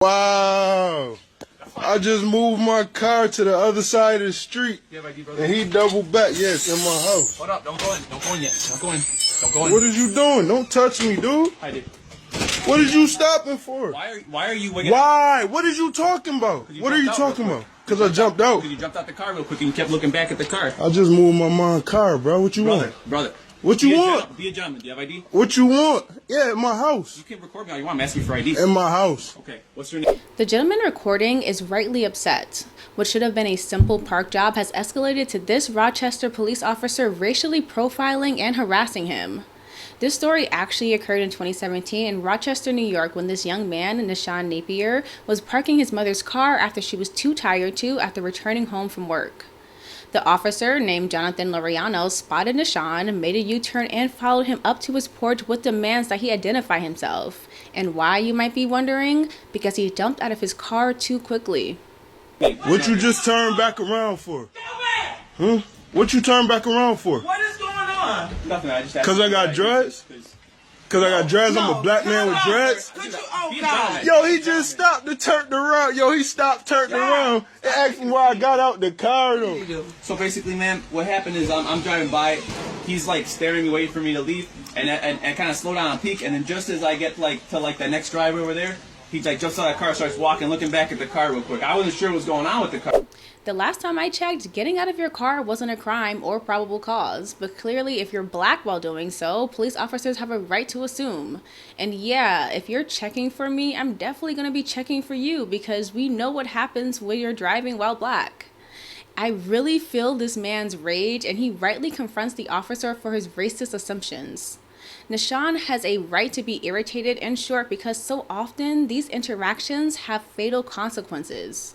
Wow. I just moved my car to the other side of the street. You have ID, brother? And he doubled back. Yes, in my house. Hold up. Don't go in. Don't go in yet. Don't go in. Don't go in. What is you doing? Don't touch me, dude. ID. What is you stopping for? Why are you wigging? Why? What is you talking about? What are you talking about? Because I jumped out. Because you jumped out the car real quick and you kept looking back at the car. I just moved my mom's car, bro. What you want? Brother. What you want? Be a gentleman. Do you have ID? What you want? Yeah, in my house. You can record me all you want. I'm asking for ID. In my house. Okay. What's your name? The gentleman recording is rightly upset. What should have been a simple park job has escalated to this Rochester police officer racially profiling and harassing him. This story actually occurred in 2017 in Rochester, New York, when this young man, Nishan Napier, was parking his mother's car after she was too tired to after returning home from work. The officer, named Jonathan Loriano, spotted Nishan, made a U-turn, and followed him up to his porch with demands that he identify himself. And why, you might be wondering? Because he jumped out of his car too quickly. What you just turned back around for? Huh? What you turned back around for? What is going on? Nothing. I just asked. Because I got dreads? Because I got dreads? I'm a black man with dreads? Yo, he just stopped to turn around. Yo, he stopped turning around and asked me why I got out the car, though. So basically, man, what happened is I'm driving by. He's like staring me, waiting for me to leave, and kind of slow down and peek. And then just as I get to the next drive over there, he like jumps out of the car, starts walking, looking back at the car real quick. I wasn't sure what was going on with the car. The last time I checked, getting out of your car wasn't a crime or probable cause, but clearly if you're black while doing so, police officers have a right to assume. And yeah, if you're checking for me, I'm definitely going to be checking for you because we know what happens when you're driving while black. I really feel this man's rage, and he rightly confronts the officer for his racist assumptions. Nishan has a right to be irritated and short because so often these interactions have fatal consequences.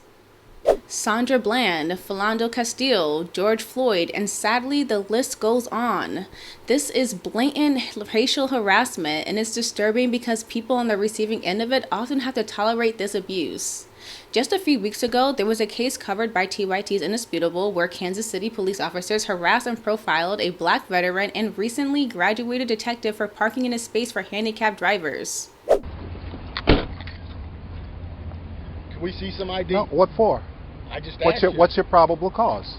Sandra Bland, Philando Castile, George Floyd, and sadly the list goes on. This is blatant racial harassment, and it's disturbing because people on the receiving end of it often have to tolerate this abuse. Just a few weeks ago, there was a case covered by TYT's Indisputable where Kansas City police officers harassed and profiled a black veteran and recently graduated detective for parking in a space for handicapped drivers. Can we see some ID? No, what for? I just asked you. What's your probable cause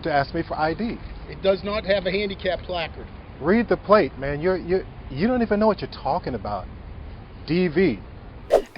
to ask me for ID? It does not have a handicap placard. Read the plate, man. You don't even know what you're talking about. DV.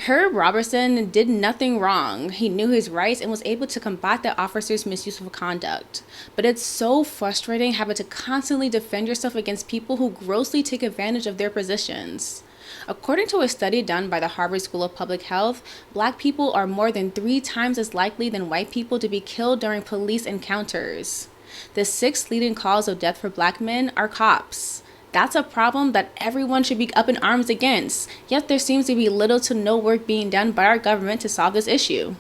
Herb Robertson did nothing wrong. He knew his rights and was able to combat the officer's misuse of conduct. But it's so frustrating having to constantly defend yourself against people who grossly take advantage of their positions. According to a study done by the Harvard School of Public Health, black people are more than 3 times as likely than white people to be killed during police encounters. The 6th leading cause of death for black men are cops. That's a problem that everyone should be up in arms against, yet there seems to be little to no work being done by our government to solve this issue.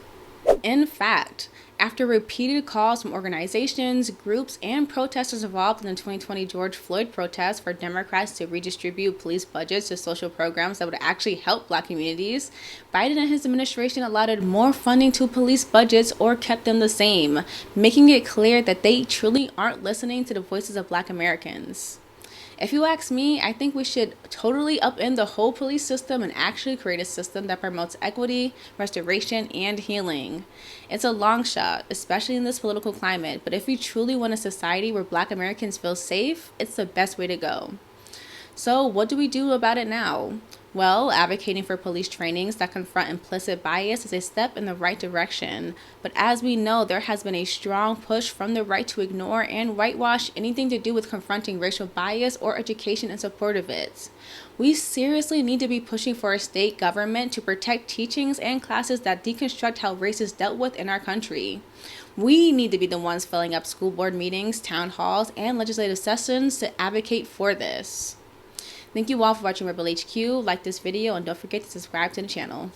In fact, after repeated calls from organizations, groups, and protesters involved in the 2020 George Floyd protests for Democrats to redistribute police budgets to social programs that would actually help black communities, Biden and his administration allotted more funding to police budgets or kept them the same, making it clear that they truly aren't listening to the voices of black Americans. If you ask me, I think we should totally upend the whole police system and actually create a system that promotes equity, restoration, and healing. It's a long shot, especially in this political climate, but if we truly want a society where black Americans feel safe, it's the best way to go. So what do we do about it now? Well, advocating for police trainings that confront implicit bias is a step in the right direction. But as we know, there has been a strong push from the right to ignore and whitewash anything to do with confronting racial bias or education in support of it. We seriously need to be pushing for a state government to protect teachings and classes that deconstruct how race is dealt with in our country. We need to be the ones filling up school board meetings, town halls, and legislative sessions to advocate for this. Thank you all for watching Rebel HQ. Like this video and don't forget to subscribe to the channel.